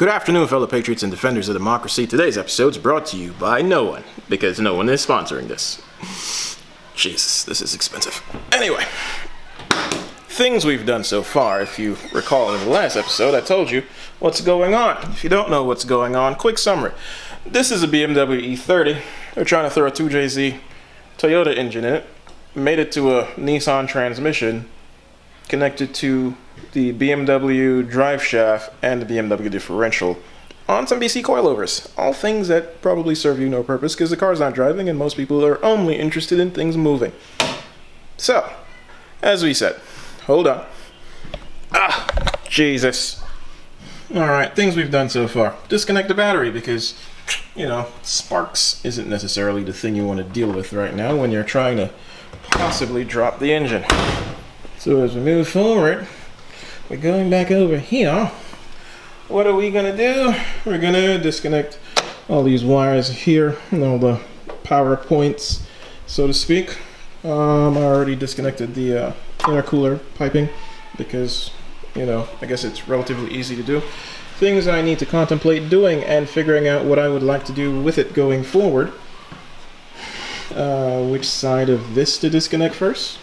Good afternoon, fellow patriots and defenders of democracy. Today's episode is brought to you by no one, because no one is sponsoring this. Jesus, this is expensive. Anyway, things we've done so far. If you recall in the last episode, I told you what's going on. If you don't know what's going on, quick summary. This is a BMW E30. They're trying to throw a 2JZ Toyota engine in it. Made it to a Nissan transmission connected to the BMW drive shaft and the BMW differential on some BC coilovers. All things that probably serve you no purpose because the car's not driving and most people are only interested in things moving. So, as we said, hold on. Jesus. Alright, things we've done so far. Disconnect the battery because, sparks isn't necessarily the thing you want to deal with right now when you're trying to possibly drop the engine. So as we move forward, we're going back over here. What are we gonna do? We're gonna disconnect all these wires here and all the power points, so to speak. I already disconnected the intercooler piping because, I guess it's relatively easy to do. Things I need to contemplate doing and figuring out what I would like to do with it going forward. Which side of this to disconnect first?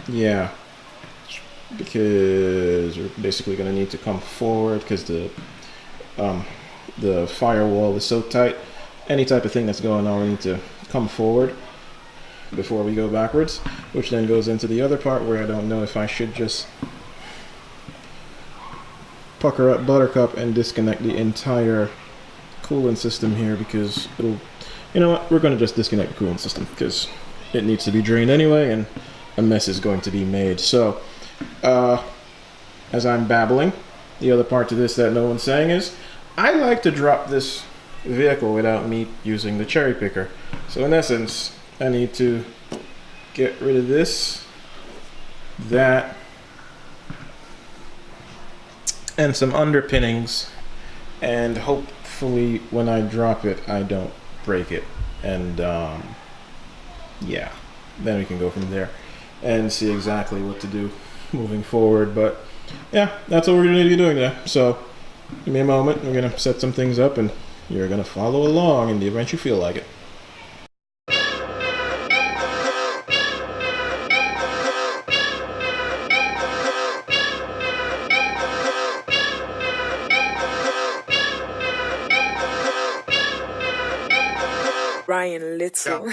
Yeah, because we're basically going to need to come forward because the firewall is so tight. Any type of thing that's going on, we need to come forward before we go backwards, which then goes into the other part where I don't know if I should just pucker up Buttercup and disconnect the entire coolant system here because it'll, we're going to just disconnect the coolant system because it needs to be drained anyway and a mess is going to be made. So, as I'm babbling, the other part to this that no one's saying is, I like to drop this vehicle without me using the cherry picker. So in essence, I need to get rid of this, that, and some underpinnings, and hopefully when I drop it, I don't break it. And yeah, then we can go from there and see exactly what to do moving forward. But yeah, that's what we're going to be doing today. So give me a moment. We're going to set some things up and you're going to follow along in the event you feel like it. Ryan Little.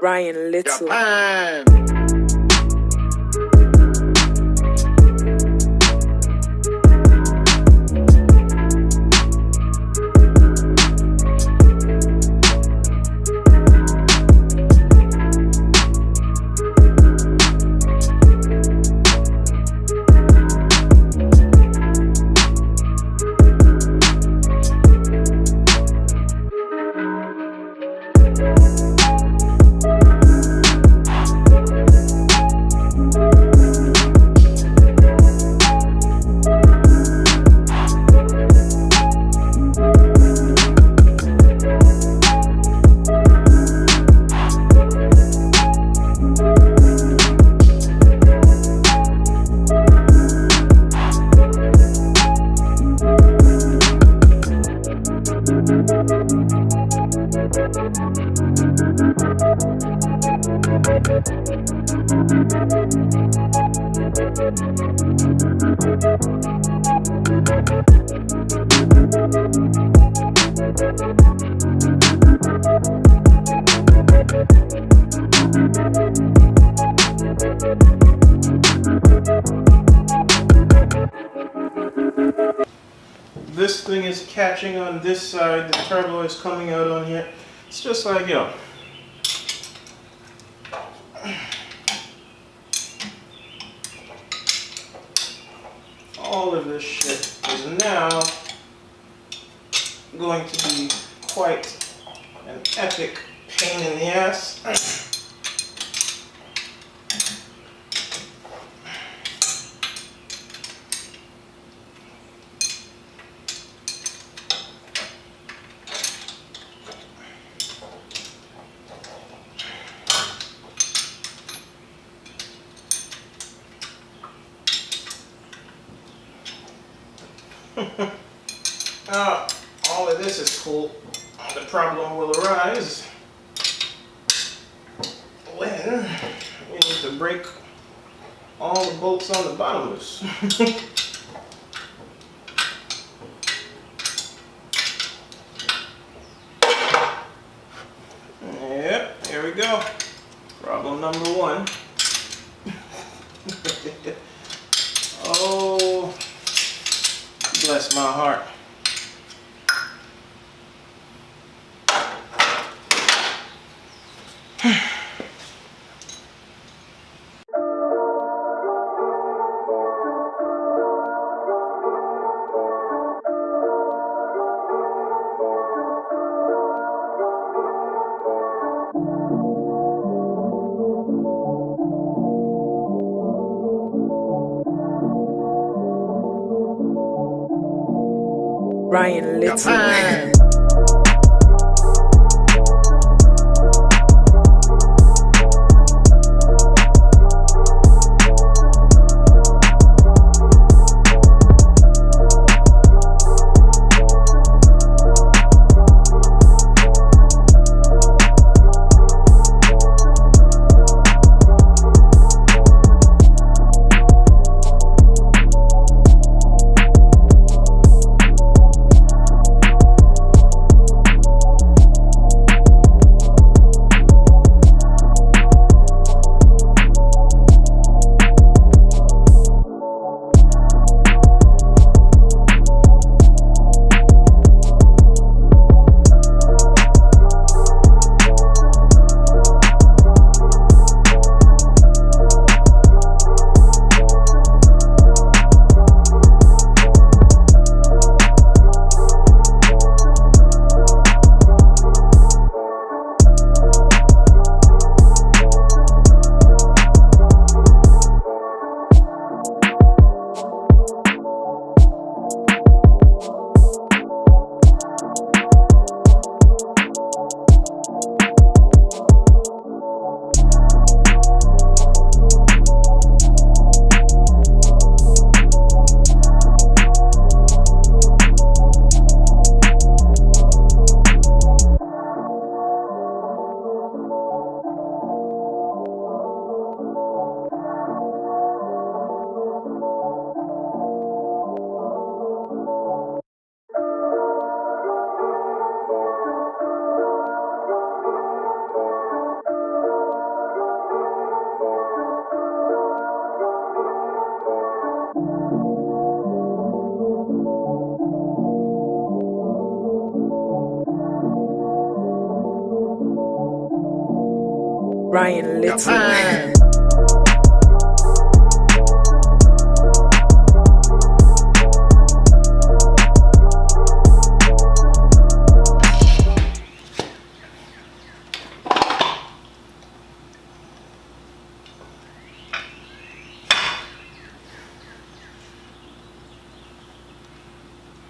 Ryan Little. Japan. This thing is catching on this side, the turbo is coming out on here. It's just like, yo. All of this shit is now going to be quite an epic pain in the ass. All of this is cool. The problem will arise when we need to break all the bolts on the bottom loose. Yep, here we go. Problem number one. Oh, bless my heart. Ryan Little. Japan. Ryan Little.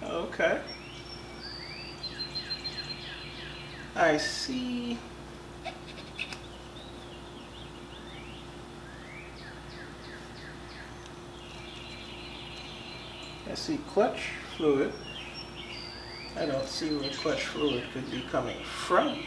Okay. I see. I see clutch fluid. I don't see where clutch fluid could be coming from.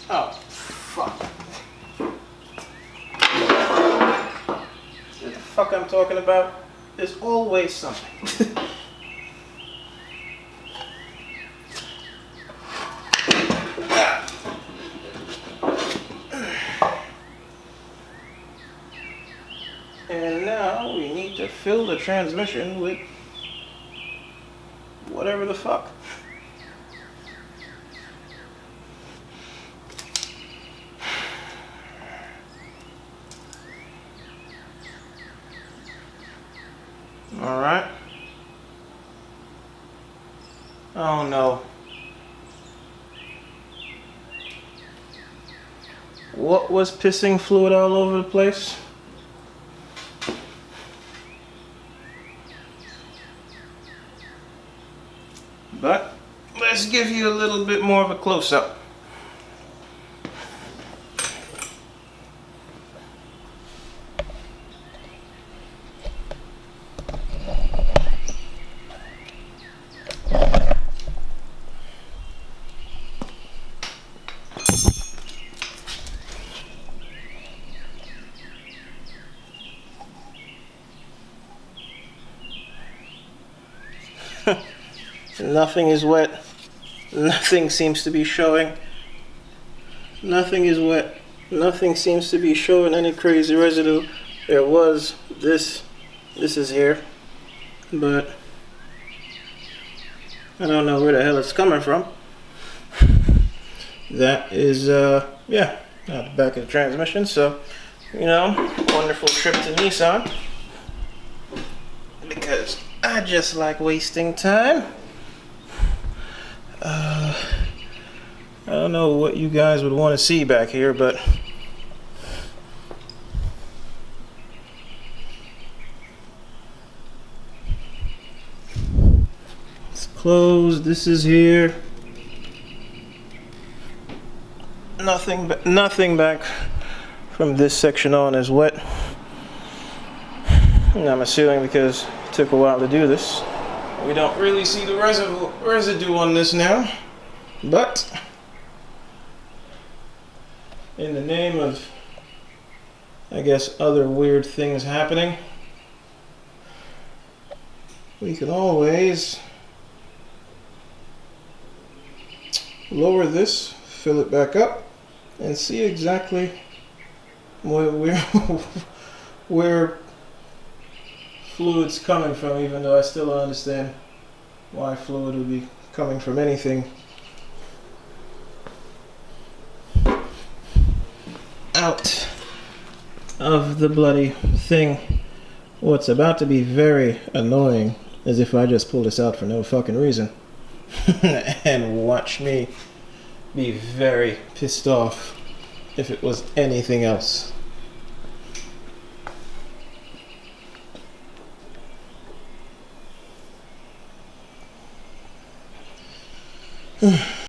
Oh, fuck. See what the fuck I'm talking about? There's always something. And now we need to fill the transmission with whatever the fuck. All right. Oh no. What was pissing fluid all over the place? But let's give you a little bit more of a close-up. Nothing is wet. Nothing seems to be showing. Nothing is wet. Nothing seems to be showing any crazy residue. There was this. This is here. But I don't know where the hell it's coming from. That is, yeah, out the back of the transmission. So, you know, wonderful trip to Nissan. Because I just like wasting time. I don't know what you guys would want to see back here, but it's closed. This is here. Nothing back from this section on is wet. And I'm assuming because it took a while to do this. We don't really see the residue on this now, but in the name of, I guess, other weird things happening, we can always lower this, fill it back up, and see exactly where fluid's coming from, even though I still don't understand why fluid would be coming from anything out of the bloody thing. What's about to be very annoying is if I just pull this out for no fucking reason and watch me be very pissed off if it was anything else.